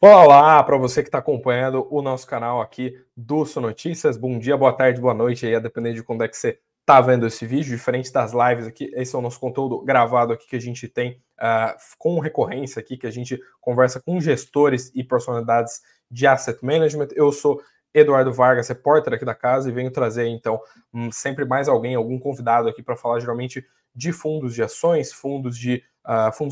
Olá para você que está acompanhando o nosso canal aqui do Sul Notícias. Bom dia, boa tarde, boa noite, aí a depender de quando é que você está vendo esse vídeo. Diferente das lives aqui, esse é o nosso conteúdo gravado aqui que a gente tem com recorrência aqui, que a gente conversa com gestores e personalidades de asset management. Eu sou Eduardo Vargas, repórter aqui da casa, e venho trazer então sempre mais algum convidado aqui para falar geralmente de fundos de ações, fundos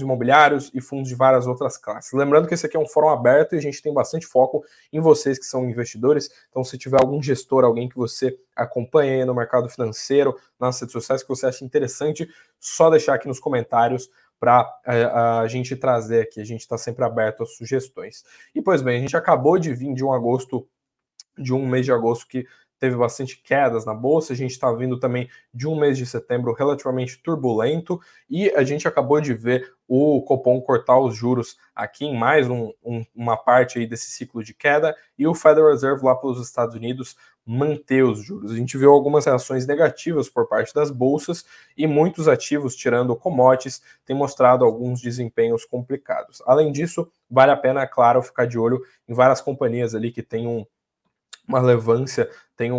imobiliários e fundos de várias outras classes. Lembrando que esse aqui é um fórum aberto e a gente tem bastante foco em vocês que são investidores. Então, se tiver algum gestor, alguém que você acompanha aí no mercado financeiro, nas redes sociais, que você acha interessante, só deixar aqui nos comentários para a gente trazer aqui. A gente está sempre aberto às sugestões. E, pois bem, a gente acabou de vir de um mês de agosto que teve bastante quedas na bolsa, a gente está vindo também de um mês de setembro relativamente turbulento, e a gente acabou de ver o Copom cortar os juros aqui em mais uma parte aí desse ciclo de queda, e o Federal Reserve lá pelos Estados Unidos manter os juros. A gente viu algumas reações negativas por parte das bolsas, e muitos ativos, tirando commodities, têm mostrado alguns desempenhos complicados. Além disso, vale a pena, é claro, ficar de olho em várias companhias ali que têm uma relevância, tem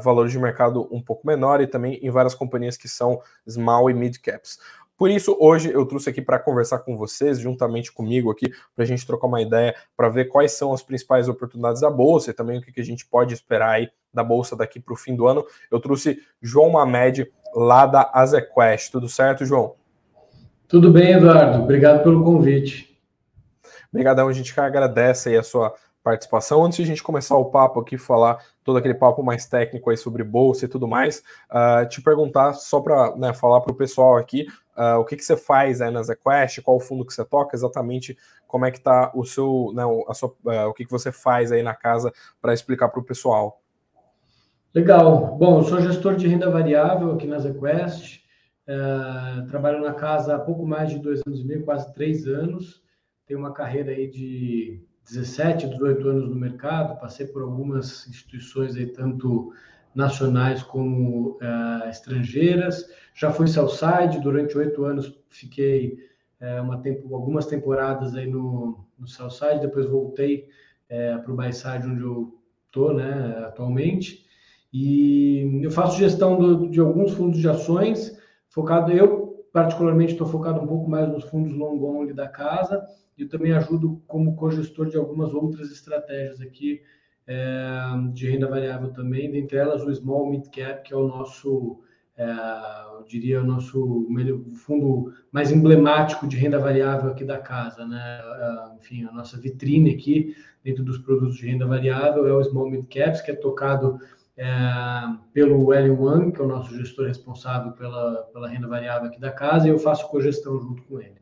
valor de mercado um pouco menor, e também em várias companhias que são small e mid caps. Por isso, hoje eu trouxe aqui para conversar com vocês, juntamente comigo aqui, para a gente trocar uma ideia, para ver quais são as principais oportunidades da Bolsa e também o que a gente pode esperar aí da Bolsa daqui para o fim do ano. Eu trouxe João Mamed, lá da Azequest. Tudo certo, João? Tudo bem, Eduardo. Obrigado pelo convite. Obrigadão, a gente que agradece aí a sua participação. Antes de a gente começar o papo aqui, falar todo aquele papo mais técnico aí sobre bolsa e tudo mais, te perguntar só para falar para o pessoal aqui o que você faz aí na Azequest, qual o fundo que você toca, exatamente como é que está o seu, o que você faz aí na casa, para explicar para o pessoal. Legal. Bom, eu sou gestor de renda variável aqui na Azequest. Trabalho na casa há pouco mais de 2 anos e meio, quase 3 anos. Tenho uma carreira aí de 17, 18 anos no mercado. Passei por algumas instituições aí, tanto nacionais como estrangeiras. Já fui sell-side, durante 8 anos fiquei algumas temporadas aí no sell-side, depois voltei para o buy-side, onde eu estou, né, atualmente. E eu faço gestão de alguns fundos de ações, eu particularmente estou focado um pouco mais nos fundos long only da casa, e eu também ajudo como co-gestor de algumas outras estratégias aqui de renda variável também, dentre elas o Small Mid Cap, que é o nosso, eu diria, o nosso fundo mais emblemático de renda variável aqui da casa, né? Enfim, a nossa vitrine aqui, dentro dos produtos de renda variável, é o Small Mid Caps, que é tocado pelo Hélio Wang, que é o nosso gestor responsável pela renda variável aqui da casa, e eu faço cogestão junto com ele.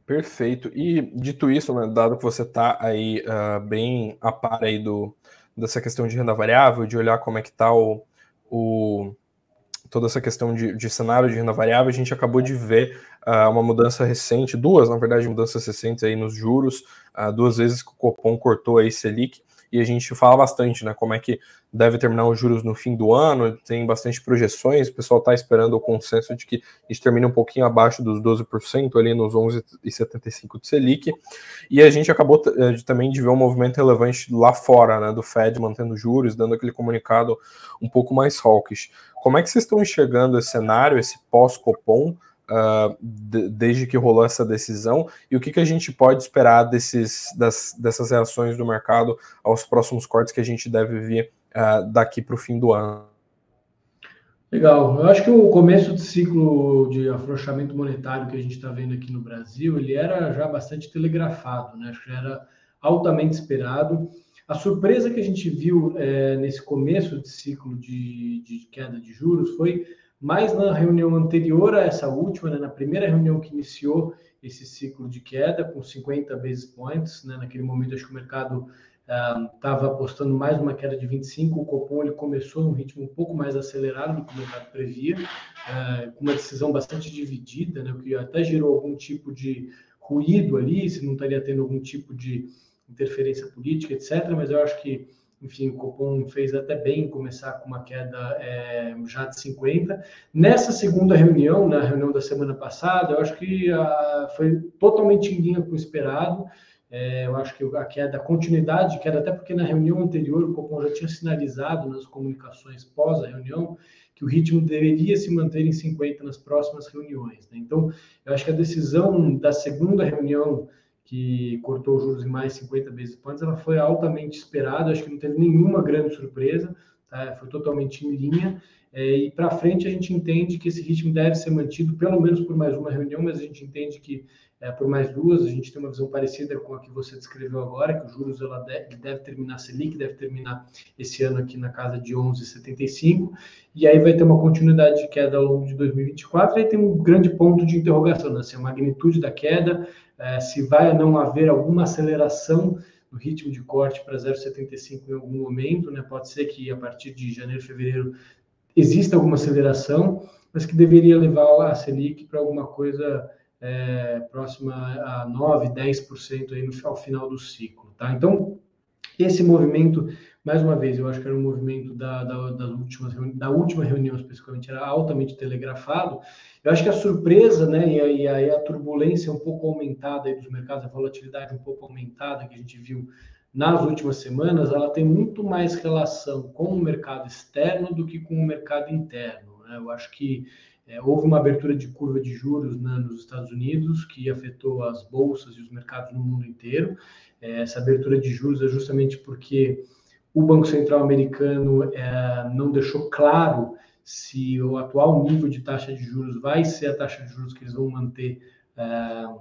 Perfeito. E dito isso, né, dado que você está aí bem a par aí dessa questão de renda variável, de olhar como é que está toda essa questão de cenário de renda variável, a gente acabou de ver uma mudança recente, duas, na verdade, mudanças recentes aí nos juros, 2 vezes que o Copom cortou aí Selic, e a gente fala bastante, né, como é que deve terminar os juros no fim do ano, tem bastante projeções, o pessoal está esperando o consenso de que a gente termine um pouquinho abaixo dos 12%, ali nos 11,75% de Selic, e a gente acabou também de ver um movimento relevante lá fora, né, do Fed mantendo juros, dando aquele comunicado um pouco mais hawkish. Como é que vocês estão enxergando esse cenário, esse pós-Copom, desde que rolou essa decisão, e o que a gente pode esperar dessas reações do mercado aos próximos cortes que a gente deve ver daqui para o fim do ano? Legal. Eu acho que o começo de ciclo de afrouxamento monetário que a gente está vendo aqui no Brasil, ele era já bastante telegrafado, né? Acho que já era altamente esperado. A surpresa que a gente viu nesse começo de ciclo de queda de juros foi mais na reunião anterior a essa última, né? Na primeira reunião que iniciou esse ciclo de queda, com 50 basis points, né? Naquele momento, acho que o mercado estava apostando mais numa queda de 25, o Copom ele começou num ritmo um pouco mais acelerado do que o mercado previa, com uma decisão bastante dividida, né, o que até gerou algum tipo de ruído ali, se não estaria tendo algum tipo de interferência política, etc. Mas eu acho que, enfim, o Copom fez até bem começar com uma queda já de 50. Nessa segunda reunião, na reunião da semana passada, eu acho que foi totalmente em linha com o esperado. Eu acho que a queda, a continuidade de queda, até porque na reunião anterior o Copom já tinha sinalizado nas comunicações pós a reunião que o ritmo deveria se manter em 50 nas próximas reuniões, né? Então, eu acho que a decisão da segunda reunião, que cortou os juros em mais 50 basis points, ela foi altamente esperada, acho que não teve nenhuma grande surpresa, tá? Foi totalmente em linha, e para frente a gente entende que esse ritmo deve ser mantido pelo menos por mais uma reunião, mas a gente entende que por mais duas, a gente tem uma visão parecida com a que você descreveu agora, que os juros ele deve terminar, a Selic deve terminar esse ano aqui na casa de 11,75, e aí vai ter uma continuidade de queda ao longo de 2024, e aí tem um grande ponto de interrogação, né? Se a magnitude da queda, se vai ou não haver alguma aceleração no ritmo de corte para 0,75 em algum momento, né? Pode ser que a partir de janeiro, fevereiro, exista alguma aceleração, mas que deveria levar a Selic para alguma coisa próxima a 9%, 10% aí ao final do ciclo, tá? Então, esse movimento, mais uma vez, eu acho que era um movimento da última reunião, especificamente, era altamente telegrafado. Eu acho que a surpresa, né, e a turbulência um pouco aumentada aí dos mercados, a volatilidade um pouco aumentada que a gente viu nas últimas semanas, ela tem muito mais relação com o mercado externo do que com o mercado interno, né? Eu acho que houve uma abertura de curva de juros, né, nos Estados Unidos, que afetou as bolsas e os mercados no mundo inteiro. Essa abertura de juros é justamente porque o Banco Central americano não deixou claro se o atual nível de taxa de juros vai ser a taxa de juros que eles vão manter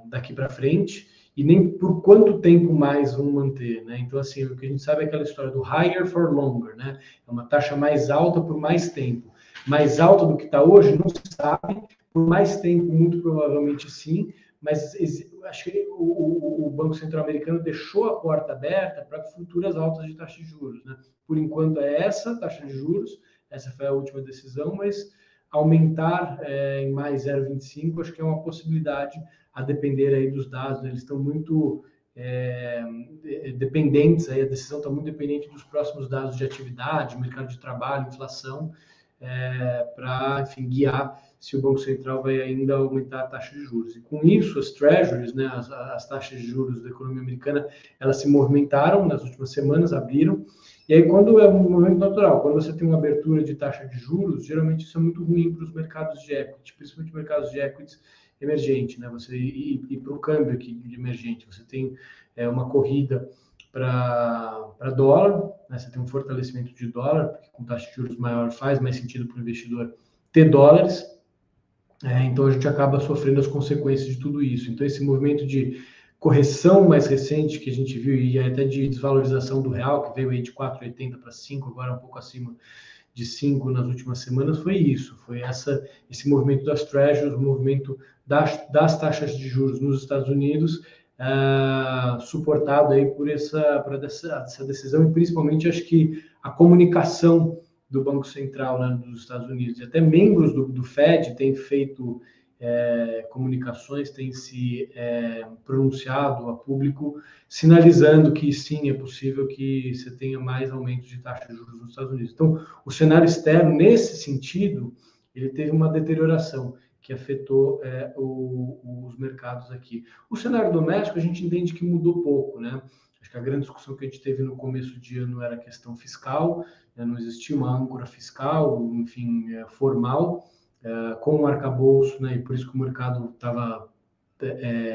daqui para frente, e nem por quanto tempo mais vão manter, né? Então, assim, o que a gente sabe é aquela história do higher for longer, né? É uma taxa mais alta por mais tempo. Mais alta do que está hoje, não se sabe. Por mais tempo, muito provavelmente sim, mas acho que o Banco Central americano deixou a porta aberta para futuras altas de taxa de juros, né? Por enquanto é essa taxa de juros, essa foi a última decisão, mas aumentar em mais 0,25 acho que é uma possibilidade, a depender aí dos dados, né? Eles estão muito dependentes, aí a decisão está muito dependente dos próximos dados de atividade, mercado de trabalho, inflação, para, enfim, guiar se o Banco Central vai ainda aumentar a taxa de juros. E com isso, as treasuries, né, as taxas de juros da economia americana, elas se movimentaram nas últimas semanas, abriram, e aí quando é um movimento natural, quando você tem uma abertura de taxa de juros, geralmente isso é muito ruim para os mercados de equity, principalmente mercados de equities emergente, né, você ir para o câmbio aqui de emergente, você tem uma corrida para dólar, né? Você tem um fortalecimento de dólar, porque com taxa de juros maior faz mais sentido para o investidor ter dólares, então a gente acaba sofrendo as consequências de tudo isso. Então esse movimento de correção mais recente que a gente viu, e até de desvalorização do real, que veio aí de 4,80 para 5, agora um pouco acima de 5 nas últimas semanas, foi isso, foi esse movimento das treasuries, o movimento das taxas de juros nos Estados Unidos, suportado aí por essa decisão, e principalmente acho que a comunicação do Banco Central, né, dos Estados Unidos, e até membros do Fed têm feito comunicações, têm se pronunciado a público, sinalizando que sim, é possível que você tenha mais aumentos de taxa de juros nos Estados Unidos. Então, o cenário externo, nesse sentido, ele teve uma deterioração que afetou os mercados aqui. O cenário doméstico, a gente entende que mudou pouco, né? Acho que a grande discussão que a gente teve no começo de ano era a questão fiscal, né? Não existia uma âncora fiscal, enfim, formal, com o arcabouço, né? E por isso que o mercado estava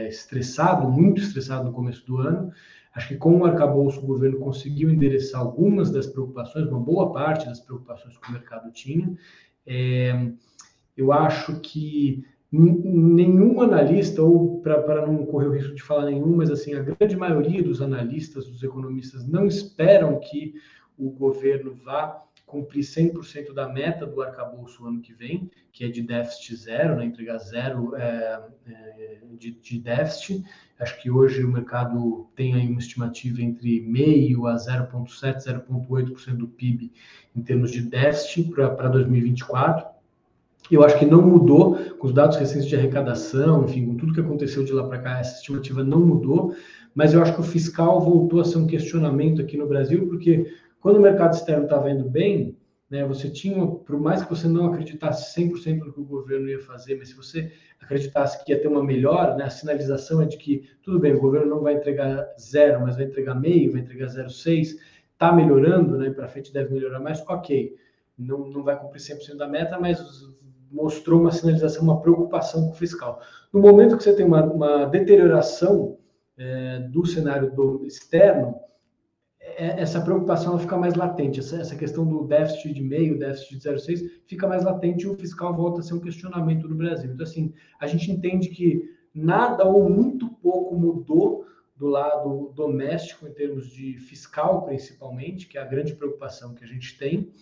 estressado, muito estressado no começo do ano. Acho que com o arcabouço o governo conseguiu endereçar algumas das preocupações, uma boa parte das preocupações que o mercado tinha. Eu acho que nenhum analista, ou para não correr o risco de falar nenhum, mas assim, a grande maioria dos analistas, dos economistas, não esperam que o governo vá cumprir 100% da meta do arcabouço ano que vem, que é de déficit zero, né, entregar zero de déficit. Acho que hoje o mercado tem aí uma estimativa entre 0,5% a 0,7%, 0,8% do PIB em termos de déficit para 2024. Eu acho que não mudou, com os dados recentes de arrecadação, enfim, com tudo que aconteceu de lá para cá, essa estimativa não mudou, mas eu acho que o fiscal voltou a ser um questionamento aqui no Brasil, porque quando o mercado externo estava indo bem, né? Você tinha, por mais que você não acreditasse 100% no que o governo ia fazer, mas se você acreditasse que ia ter uma melhora, né? A sinalização é de que, tudo bem, o governo não vai entregar zero, mas vai entregar meio, vai entregar 0,6, está melhorando, né? Para frente deve melhorar mais, ok. Não vai cumprir 100% da meta, mas mostrou uma sinalização, uma preocupação com o fiscal. No momento que você tem uma deterioração do cenário externo, essa preocupação fica mais latente, essa questão do déficit de meio, déficit de 0,6, fica mais latente e o fiscal volta a ser um questionamento do Brasil. Então, assim, a gente entende que nada ou muito pouco mudou do lado doméstico, em termos de fiscal, principalmente, que é a grande preocupação que a gente tem,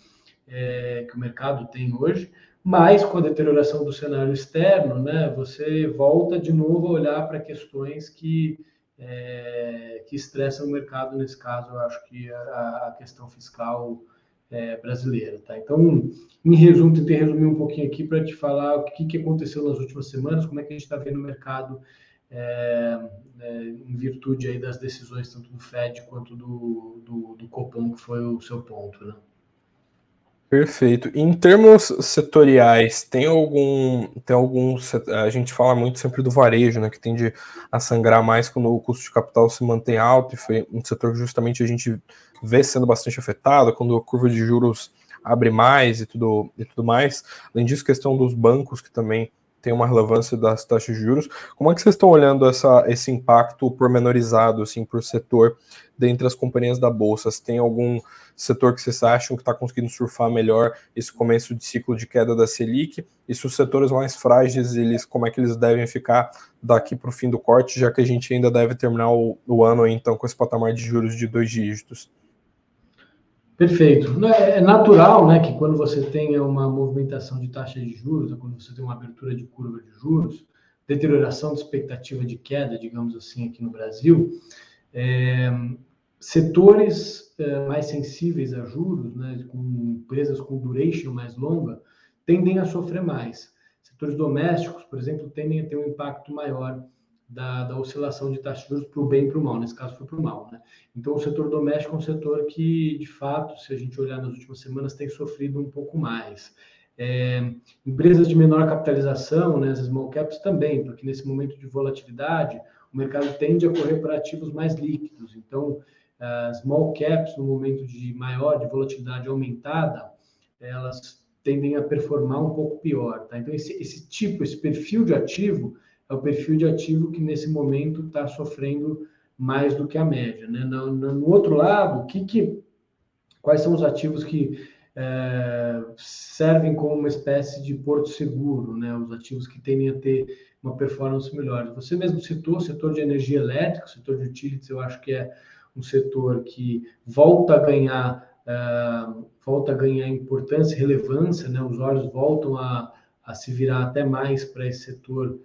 que o mercado tem hoje, mas com a deterioração do cenário externo, né, você volta de novo a olhar para questões que estressam o mercado. Nesse caso, eu acho que a questão fiscal brasileira. Tá? Então, em resumo, tentei resumir um pouquinho aqui para te falar o que aconteceu nas últimas semanas, como é que a gente está vendo o mercado em virtude aí das decisões tanto do Fed quanto do Copom, que foi o seu ponto, né? Perfeito. Em termos setoriais, a gente fala muito sempre do varejo, né, que tende a sangrar mais quando o custo de capital se mantém alto, e foi um setor que justamente a gente vê sendo bastante afetado, quando a curva de juros abre mais e tudo mais. Além disso, questão dos bancos, que também tem uma relevância das taxas de juros. Como é que vocês estão olhando esse impacto pormenorizado, assim, por setor dentre as companhias da Bolsa? Se tem algum setor que vocês acham que está conseguindo surfar melhor esse começo de ciclo de queda da Selic, e se os setores mais frágeis, como é que eles devem ficar daqui para o fim do corte, já que a gente ainda deve terminar o ano aí, então, com esse patamar de juros de 2 dígitos? Perfeito. É natural, né, que quando você tenha uma movimentação de taxa de juros, quando você tem uma abertura de curva de juros, deterioração de expectativa de queda, digamos assim, aqui no Brasil, setores mais sensíveis a juros, né, com empresas com duration mais longa, tendem a sofrer mais. Setores domésticos, por exemplo, tendem a ter um impacto maior da oscilação de taxa de juros para o bem e para o mal. Nesse caso, foi para o mal, né? Então, o setor doméstico é um setor que, de fato, se a gente olhar nas últimas semanas, tem sofrido um pouco mais. Empresas de menor capitalização, né, as small caps também, porque nesse momento de volatilidade, o mercado tende a correr para ativos mais líquidos. Então, small caps, no momento de volatilidade aumentada, elas tendem a performar um pouco pior. Tá? Então, esse perfil de ativo é o perfil de ativo que, nesse momento, está sofrendo mais do que a média. Né? No outro lado, quais são os ativos que servem como uma espécie de porto seguro, né? Os ativos que tendem a ter uma performance melhor? Você mesmo citou o setor de energia elétrica, o setor de utilities, eu acho que é um setor que volta a ganhar importância e relevância, né? Os olhos voltam a se virar até mais para esse setor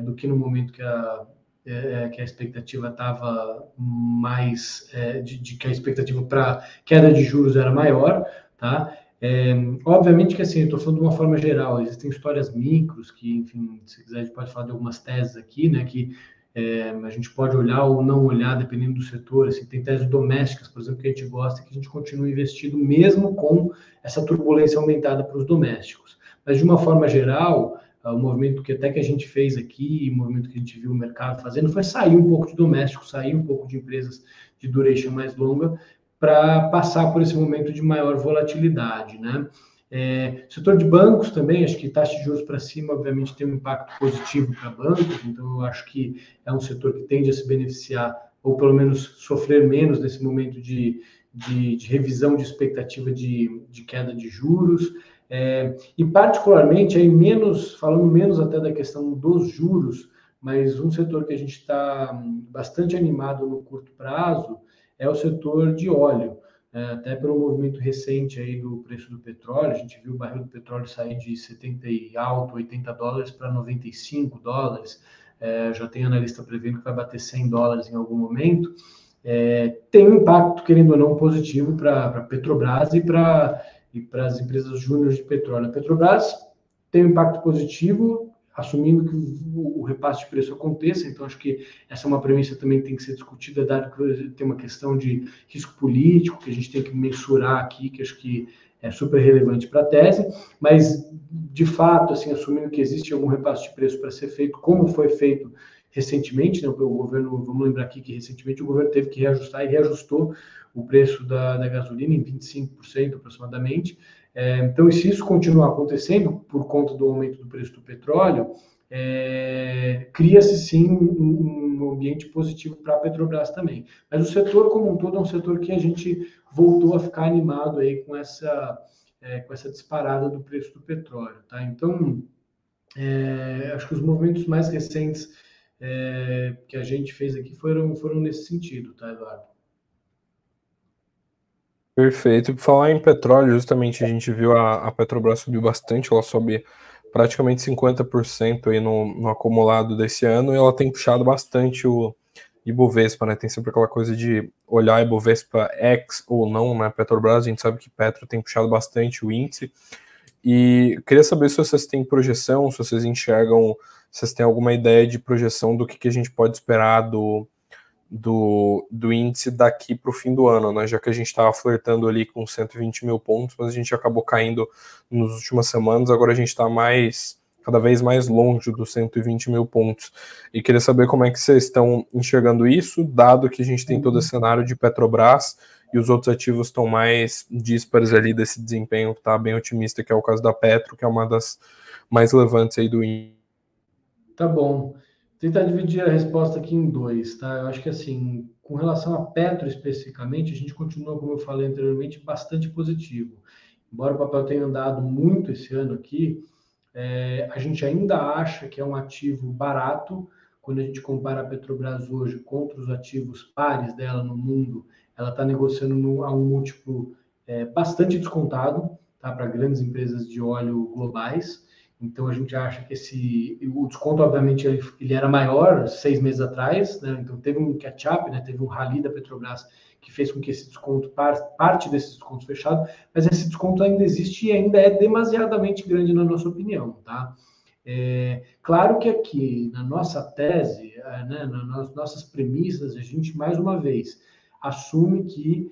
do que no momento que a expectativa estava mais de que a expectativa para queda de juros era maior, tá? Obviamente que assim, eu estou falando de uma forma geral, existem histórias micros que, enfim, se quiser a gente pode falar de algumas teses aqui, né, que a gente pode olhar ou não olhar, dependendo do setor. Assim, tem teses domésticas, por exemplo, que a gente gosta, que a gente continua investindo mesmo com essa turbulência aumentada para os domésticos. Mas, de uma forma geral, o movimento que até que a gente fez aqui, o movimento que a gente viu o mercado fazendo, foi sair um pouco de doméstico, sair um pouco de empresas de duration mais longa, para passar por esse momento de maior volatilidade, né? Setor de bancos também, acho que taxa de juros para cima, obviamente, tem um impacto positivo para bancos, então eu acho que é um setor que tende a se beneficiar, ou pelo menos sofrer menos nesse momento de revisão de expectativa de queda de juros. E particularmente, aí falando menos até da questão dos juros, mas um setor que a gente está bastante animado no curto prazo é o setor de óleo. Até pelo movimento recente aí do preço do petróleo, a gente viu o barril do petróleo sair de 70 e alto, 80 dólares para 95 dólares, já tem analista prevendo que vai bater 100 dólares em algum momento. Tem um impacto, querendo ou não, positivo para a Petrobras e para as empresas júniores de petróleo. A Petrobras tem um impacto positivo, assumindo que o repasse de preço aconteça, então acho que essa é uma premissa também que tem que ser discutida, dado que tem uma questão de risco político, que a gente tem que mensurar aqui, que acho que super relevante para a tese, mas, de fato, assim, assumindo que existe algum repasse de preço para ser feito, como foi feito recentemente, né, o governo, vamos lembrar aqui que recentemente o governo teve que reajustar e reajustou o preço da gasolina em 25% aproximadamente. Então, se isso continuar acontecendo por conta do aumento do preço do petróleo, cria-se sim um ambiente positivo para a Petrobras também. Mas o setor como um todo é um setor que a gente voltou a ficar animado aí com essa disparada do preço do petróleo, tá? Então, acho que os movimentos mais recentes que a gente fez aqui foram nesse sentido, tá, Eduardo? Perfeito. Por falar em petróleo, justamente a gente viu a Petrobras subir bastante, ela sobe praticamente 50% aí no acumulado desse ano, e ela tem puxado bastante o Ibovespa, né? Tem sempre aquela coisa de olhar Ibovespa X ou não, né? Petrobras, a gente sabe que Petro tem puxado bastante o índice. E eu queria saber se vocês têm projeção, se vocês enxergam, se vocês têm alguma ideia de projeção do que a gente pode esperar do índice daqui para o fim do ano, né? Já que a gente estava flertando ali com 120 mil pontos, mas a gente acabou caindo nas últimas semanas, agora a gente está cada vez mais longe dos 120 mil pontos. E queria saber como é que vocês estão enxergando isso, dado que a gente tem todo esse cenário de Petrobras e os outros ativos estão mais díspares ali desse desempenho que está bem otimista, que é o caso da Petro, que é uma das mais relevantes aí do índice. Tá bom. Tentar dividir a resposta aqui em dois, tá? Eu acho que, assim, com relação a Petro especificamente, a gente continua, como eu falei anteriormente, bastante positivo. Embora o papel tenha andado muito esse ano aqui, a gente ainda acha que é um ativo barato. Quando a gente compara a Petrobras hoje contra os ativos pares dela no mundo, ela está negociando a um múltiplo bastante descontado, tá? Para grandes empresas de óleo globais. Então a gente acha que o desconto, obviamente, ele era maior 6 meses atrás, né? Então teve um catch-up, né? Teve um rally da Petrobras que fez com que esse desconto, parte desses descontos fechado, mas esse desconto ainda existe e ainda é demasiadamente grande na nossa opinião, tá? Claro que aqui, na nossa tese, né, nas nossas premissas, a gente, mais uma vez, assume que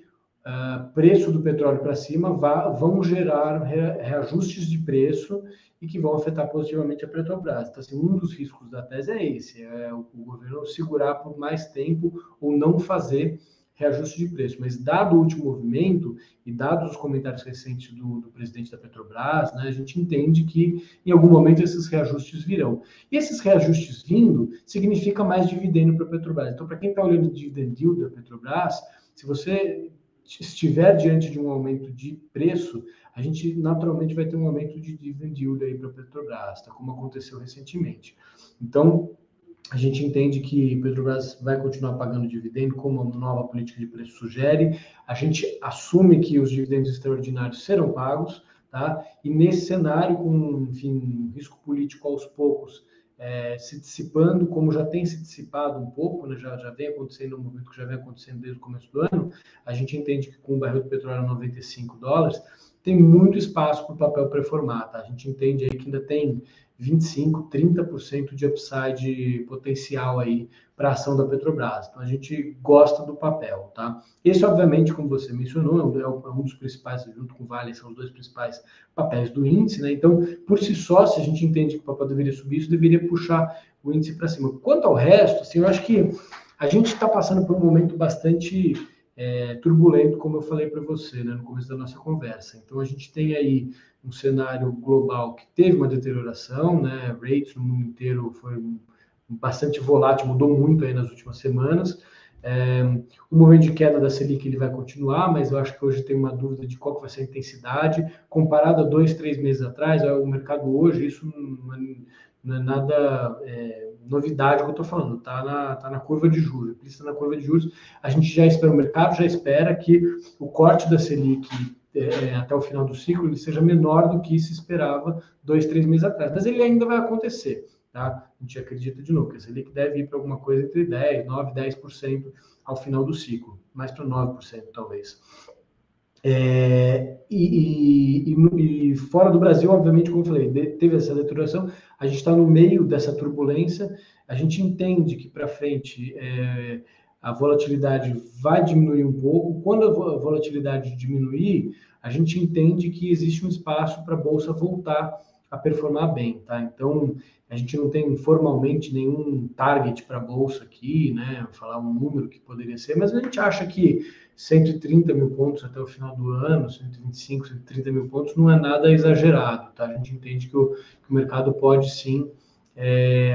preço do petróleo para cima vão gerar reajustes de preço e que vão afetar positivamente a Petrobras. Então, assim, um dos riscos da tese é esse, o governo segurar por mais tempo ou não fazer reajuste de preço. Mas, dado o último movimento e dados os comentários recentes do presidente da Petrobras, né, a gente entende que, em algum momento, esses reajustes virão. E esses reajustes vindo significa mais dividendo para a Petrobras. Então, para quem está olhando o dividend yield da Petrobras, se você estiver diante de um aumento de preço, a gente naturalmente vai ter um aumento de dividend yield aí para a Petrobras, tá? Como aconteceu recentemente. Então, a gente entende que a Petrobras vai continuar pagando dividendo, como a nova política de preço sugere. A gente assume que os dividendos extraordinários serão pagos, tá? E nesse cenário, com, enfim, risco político aos poucos se dissipando, como já tem se dissipado um pouco, né? já vem acontecendo um movimento que já vem acontecendo desde o começo do ano, a gente entende que com o barril de petróleo a $95, tem muito espaço para o papel performar, tá? A gente entende aí que ainda tem 25%, 30% de upside potencial aí para a ação da Petrobras. Então, a gente gosta do papel, tá? Esse, obviamente, como você mencionou, é um dos principais, junto com o Vale, são os dois principais papéis do índice, né? Então, por si só, se a gente entende que o papel deveria subir, isso deveria puxar o índice para cima. Quanto ao resto, assim, eu acho que a gente está passando por um momento bastante turbulento, como eu falei para você, né, no começo da nossa conversa. Então, a gente tem aí um cenário global que teve uma deterioração, né? Rates no mundo inteiro foi bastante volátil, mudou muito aí nas últimas semanas. O movimento de queda da Selic ele vai continuar, mas eu acho que hoje tem uma dúvida de qual que vai ser a intensidade. Comparado a 2, 3 meses atrás, o mercado hoje, isso não é nada novidade que eu estou falando, tá na curva de juros, está na curva de juros. A gente já espera, o mercado já espera que o corte da Selic até o final do ciclo ele seja menor do que se esperava 2, 3 meses atrás, mas ele ainda vai acontecer. Tá? A gente acredita de novo que a Selic deve ir para alguma coisa entre 10%, 9%, 10% ao final do ciclo, mais para 9% talvez. E fora do Brasil, obviamente, como eu falei, teve essa deterioração, a gente está no meio dessa turbulência, a gente entende que para frente a volatilidade vai diminuir um pouco. Quando a volatilidade diminuir, a gente entende que existe um espaço para a Bolsa voltar a performar bem, tá? Então, a gente não tem formalmente nenhum target para a Bolsa aqui, né? Falar um número que poderia ser, mas a gente acha que 130 mil pontos até o final do ano, 125, 130 mil pontos, não é nada exagerado, tá? A gente entende que o mercado pode sim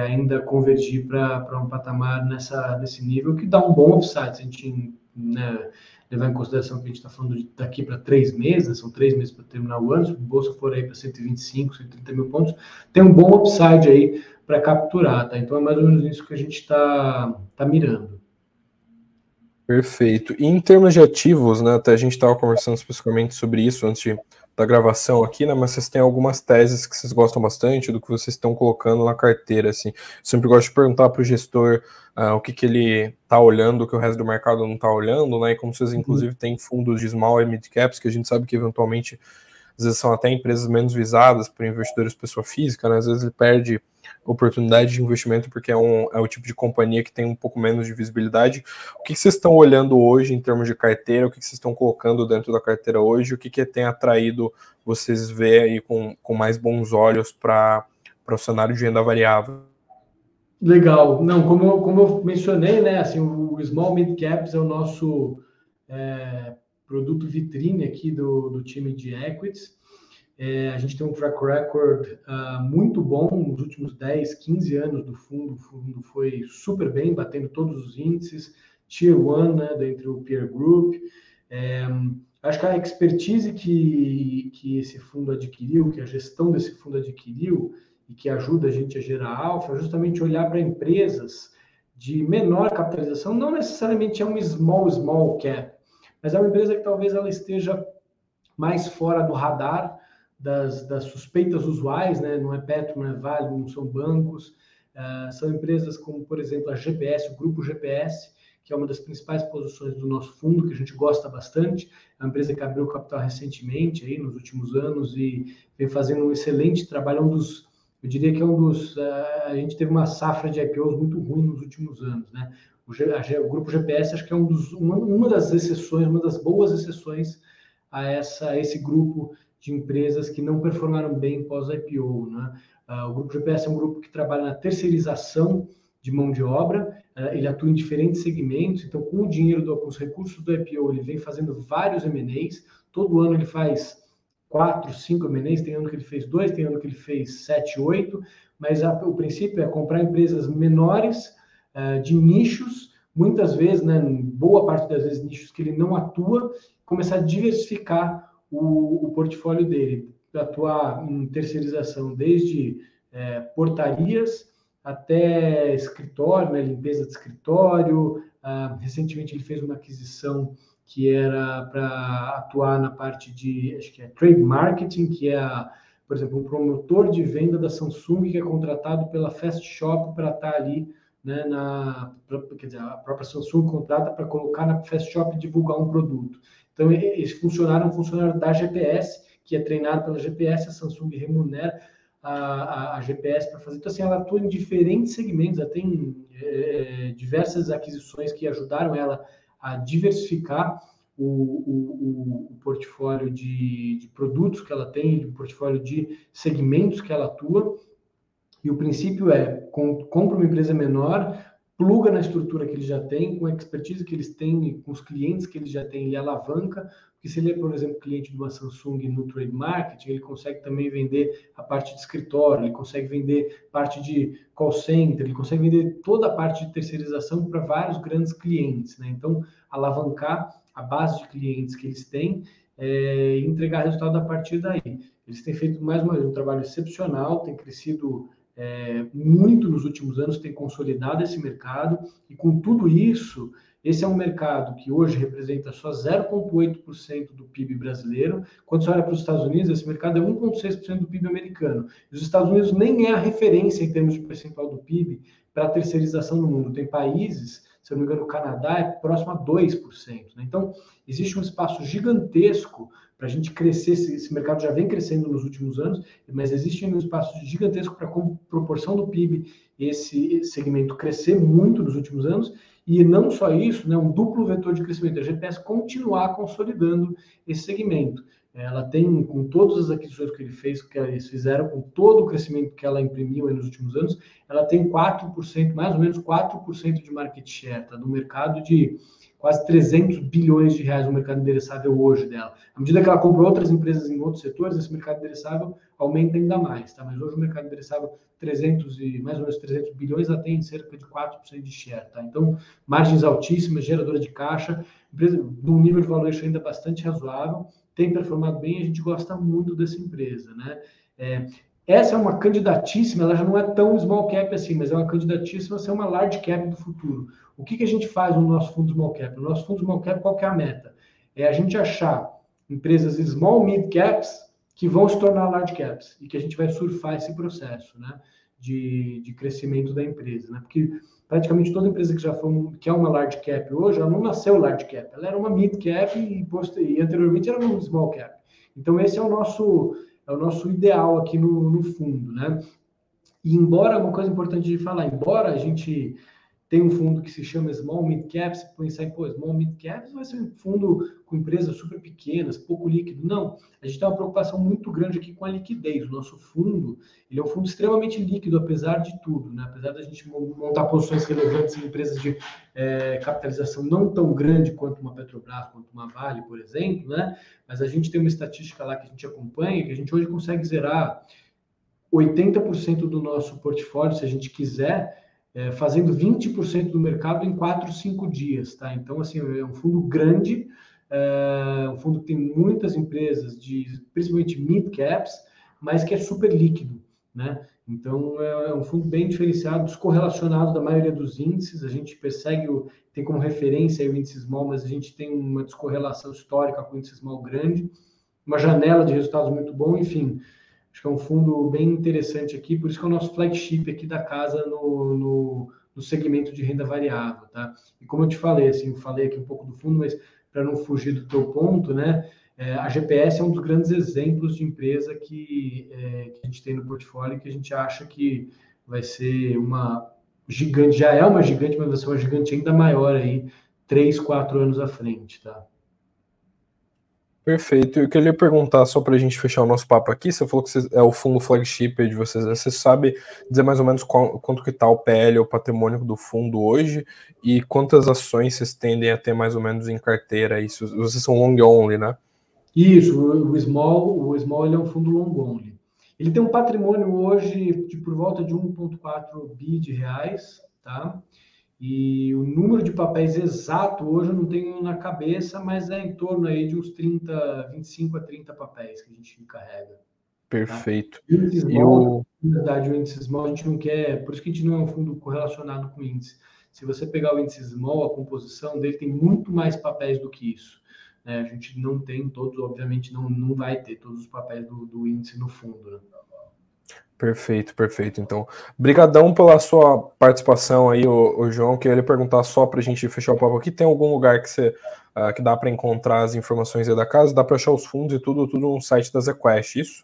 ainda convergir para um patamar nesse nível, que dá um bom upside, se a gente, né, levar em consideração que a gente está falando daqui para 3 meses, né, são 3 meses para terminar o ano, se o Bolsa for aí para 125, 130 mil pontos, tem um bom upside aí para capturar, tá? Então é mais ou menos isso que a gente está mirando. Perfeito. E em termos de ativos, né, até a gente estava conversando especificamente sobre isso da gravação aqui, né, mas vocês têm algumas teses que vocês gostam bastante do que vocês estão colocando na carteira, assim. Eu sempre gosto de perguntar para o gestor o que ele está olhando, que o resto do mercado não está olhando, né, e como vocês, inclusive, têm fundos de small e mid caps, que a gente sabe que, eventualmente, às vezes são até empresas menos visadas por investidores pessoa física, né, às vezes ele perde oportunidade de investimento porque é o tipo de companhia que tem um pouco menos de visibilidade. O que vocês estão olhando hoje em termos de carteira? O que vocês estão colocando dentro da carteira hoje? O que tem atraído vocês ver aí com mais bons olhos para o cenário de renda variável? Legal. Não, como eu mencionei, né, assim, o Small Mid Caps é o nosso produto vitrine aqui do time de equities. A gente tem um track record muito bom nos últimos 10, 15 anos do fundo. O fundo foi super bem, batendo todos os índices, Tier 1, né, dentro do peer group. Acho que a expertise que esse fundo adquiriu, que a gestão desse fundo adquiriu, e que ajuda a gente a gerar alfa, é justamente olhar para empresas de menor capitalização, não necessariamente é um small cap, mas é uma empresa que talvez ela esteja mais fora do radar das suspeitas usuais, né? Não é Petro, não é Vale, não são bancos, são empresas como, por exemplo, a GPS, o grupo GPS, que é uma das principais posições do nosso fundo, que a gente gosta bastante, é uma empresa que abriu capital recentemente, aí, nos últimos anos, e vem fazendo um excelente trabalho, eu diria que a gente teve uma safra de IPOs muito ruim nos últimos anos, né? O grupo GPS acho que é uma das exceções, uma das boas exceções a esse grupo de empresas que não performaram bem pós-IPO, né? O grupo GPS é um grupo que trabalha na terceirização de mão de obra, ele atua em diferentes segmentos, então com o dinheiro, com os recursos do IPO, ele vem fazendo vários M&As, todo ano ele faz 4, 5 M&As, tem ano que ele fez 2, tem ano que ele fez 7, 8, mas o princípio é comprar empresas menores, de nichos, muitas vezes, né, boa parte das vezes, nichos que ele não atua, começar a diversificar o portfólio dele, atuar em terceirização, desde portarias até escritório, né, limpeza de escritório. Recentemente ele fez uma aquisição que era para atuar na parte de, acho que é trade marketing, que é, por exemplo, um promotor de venda da Samsung que é contratado pela Fast Shop para estar ali, né, quer dizer, a própria Samsung contrata para colocar na Fast Shop e divulgar um produto. Então, esse funcionário é um funcionário da GPS, que é treinado pela GPS, a Samsung remunera a GPS para fazer. Então, assim, ela atua em diferentes segmentos, ela tem diversas aquisições que ajudaram ela a diversificar o portfólio de produtos que ela tem, o portfólio de segmentos que ela atua. E o princípio compra uma empresa menor, pluga na estrutura que ele já tem, com a expertise que eles têm, com os clientes que eles já têm, ele alavanca, porque se ele é, por exemplo, cliente de uma Samsung no trade marketing, ele consegue também vender a parte de escritório, ele consegue vender parte de call center, ele consegue vender toda a parte de terceirização para vários grandes clientes, né? Então, alavancar a base de clientes que eles têm e entregar resultado a partir daí. Eles têm feito, mais uma vez, um trabalho excepcional, tem crescido muito nos últimos anos, tem consolidado esse mercado, e com tudo isso, esse é um mercado que hoje representa só 0,8% do PIB brasileiro. Quando você olha para os Estados Unidos, esse mercado é 1,6% do PIB americano. E os Estados Unidos nem é a referência em termos de percentual do PIB para a terceirização no mundo. Tem países, se eu não me engano, o Canadá é próximo a 2%. Né? Então, existe um espaço gigantesco para a gente crescer. Esse mercado já vem crescendo nos últimos anos, mas existe um espaço gigantesco para, com proporção do PIB, esse segmento crescer muito nos últimos anos. E não só isso, né, um duplo vetor de crescimento, a GPS continuar consolidando esse segmento. Ela tem, com todas as aquisições que ele fez, que eles fizeram, com todo o crescimento que ela imprimiu nos últimos anos, ela tem 4%, mais ou menos 4% de market share, tá? No mercado de quase 300 bilhões de reais no mercado endereçável hoje dela. À medida que ela compra outras empresas em outros setores, esse mercado endereçável aumenta ainda mais, tá? Mas hoje o mercado endereçável, mais ou menos 300 bilhões, ela tem cerca de 4% de share, tá? Então, margens altíssimas, geradora de caixa, empresa de um nível de valuation ainda bastante razoável, tem performado bem, a gente gosta muito dessa empresa, né? Essa é uma candidatíssima, ela já não é tão small cap assim, mas é uma candidatíssima a ser uma large cap do futuro. O que a gente faz no nosso fundo small cap? No nosso fundo small cap, qual que é a meta? É a gente achar empresas small mid caps que vão se tornar large caps e que a gente vai surfar esse processo, né, de crescimento da empresa, né? Porque praticamente toda empresa que é uma large cap hoje, ela não nasceu large cap, ela era uma mid cap e anteriormente era uma small cap. Então esse é o nosso ideal aqui no fundo, né? E embora, uma coisa importante de falar, embora a gente tem um fundo que se chama Small Mid Caps, pensar em, Small Mid Caps vai ser um fundo com empresas super pequenas, pouco líquido. Não, a gente tem uma preocupação muito grande aqui com a liquidez. O nosso fundo, ele é um fundo extremamente líquido, apesar de tudo, né? Apesar da gente montar posições relevantes em empresas de capitalização não tão grande quanto uma Petrobras, quanto uma Vale, por exemplo, né? Mas a gente tem uma estatística lá que a gente acompanha, que a gente hoje consegue zerar 80% do nosso portfólio, se a gente quiser, fazendo 20% do mercado em 4, 5 dias, tá? Então, assim, é um fundo grande, um fundo que tem muitas empresas, principalmente mid caps, mas que é super líquido, né? Então, é um fundo bem diferenciado, descorrelacionado da maioria dos índices. A gente tem como referência o índice small, mas a gente tem uma descorrelação histórica com o índice small grande, uma janela de resultados muito bom, enfim. Acho que é um fundo bem interessante aqui, por isso que é o nosso flagship aqui da casa no segmento de renda variável, tá? E como eu te falei, assim, eu falei aqui um pouco do fundo, mas para não fugir do teu ponto, né? A GPS é um dos grandes exemplos de empresa que a gente tem no portfólio, que a gente acha que vai ser uma gigante, já é uma gigante, mas vai ser uma gigante ainda maior aí, 3, 4 anos à frente, tá? Perfeito. Eu queria perguntar, só para a gente fechar o nosso papo aqui, você falou que é o fundo flagship de vocês, né? Você sabe dizer mais ou menos quanto que está o PL, o patrimônio do fundo hoje, e quantas ações vocês tendem a ter mais ou menos em carteira? Isso, vocês são long only, né? Isso, o Small ele é um fundo long only. Ele tem um patrimônio hoje de por volta de 1,4 bi de reais, tá? E o número de papéis exato hoje eu não tenho na cabeça, mas é em torno aí de uns 25 a 30 papéis que a gente carrega. Perfeito. Tá? Índice small, na verdade, o índice small a gente não quer, por isso que a gente não é um fundo correlacionado com índice. Se você pegar o índice small, a composição dele tem muito mais papéis do que isso. A gente não tem todos, obviamente, não vai ter todos os papéis do índice no fundo, né? Perfeito, perfeito. Então, brigadão pela sua participação aí, o João. Queria perguntar só para a gente fechar o papo aqui, tem algum lugar que você que dá para encontrar as informações aí da casa? Dá para achar os fundos e tudo no site da ZQuest, isso?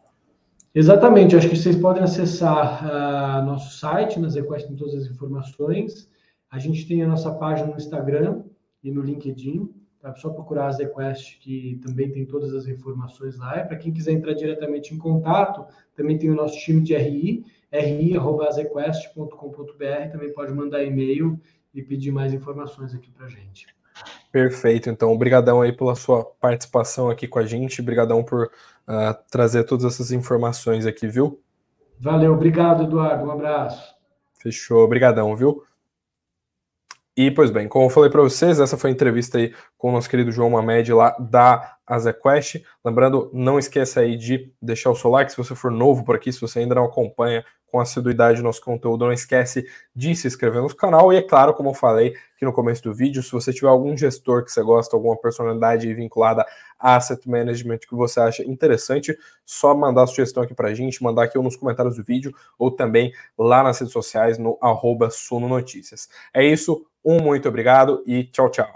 Exatamente. Acho que vocês podem acessar nosso site, na ZQuest tem todas as informações. A gente tem a nossa página no Instagram e no LinkedIn. É só procurar a ZQuest, que também tem todas as informações lá. E para quem quiser entrar diretamente em contato, também tem o nosso time de ri@zequest.com.br. Também pode mandar e-mail e pedir mais informações aqui para a gente. Perfeito. Então, obrigadão aí pela sua participação aqui com a gente. Obrigadão por trazer todas essas informações aqui, viu? Valeu. Obrigado, Eduardo. Um abraço. Fechou. Obrigadão, viu? E, pois bem, como eu falei para vocês, essa foi a entrevista aí com o nosso querido João Mamed lá da ZQuest. Lembrando, não esqueça aí de deixar o seu like se você for novo por aqui, se você ainda não acompanha com assiduidade o nosso conteúdo, não esquece de se inscrever no canal. E é claro, como eu falei aqui no começo do vídeo, se você tiver algum gestor que você gosta, alguma personalidade vinculada a Asset Management que você acha interessante, só mandar a sugestão aqui pra gente, mandar aqui ou nos comentários do vídeo, ou também lá nas redes sociais no @SunoNoticias. É isso, muito obrigado e tchau, tchau.